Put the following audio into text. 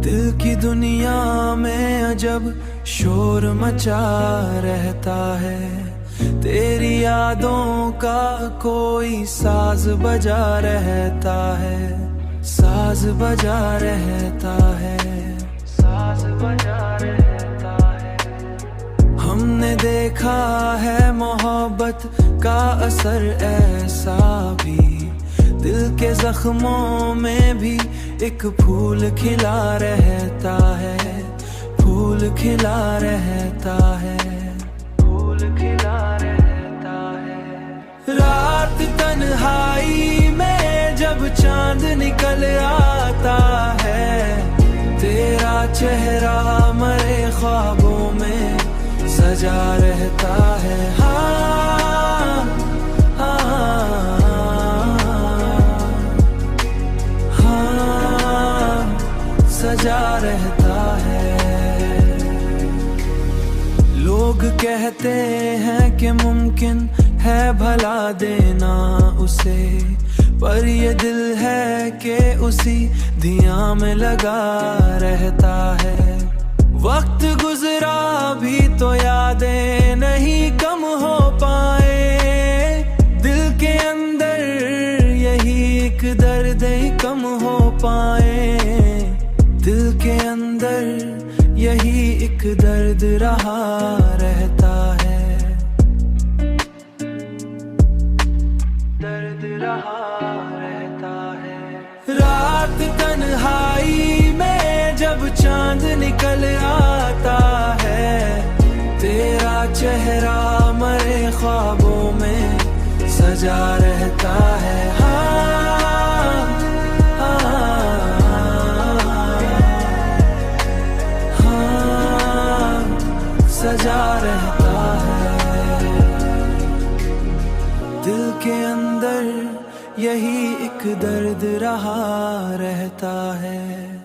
दिल की दुनिया में अजब शोर मचा रहता है, तेरी यादों का कोई साज बजा रहता है, साज बजा रहता है, साज बजा रहता है। हमने देखा है मोहब्बत का असर ऐसा भी, दिल के जख्मों में भी एक फूल खिला रहता है, फूल खिला रहता है, फूल खिला रहता है। रात तन्हाई में जब चांद निकल आता है, तेरा चेहरा मरे ख्वाबों में सजा रहता है। हाँ सजा रहता है। लोग कहते हैं कि मुमकिन है भला देना उसे, पर ये दिल है कि उसी धिया में लगा रहता है। वक्त गुजरा भी तो यादें नहीं कम हो पाए, दिल के अंदर यही एक दर्द ही कम हो पाए, दिल के अंदर यही एक दर्द रहा रहता है, दर्द रहा रहता है। रात तन्हाई में जब चांद निकल आता है, तेरा चेहरा मरे ख्वाबों में सजा रहता है। सजा रहता है, दिल के अंदर यही एक दर्द रहा रहता है।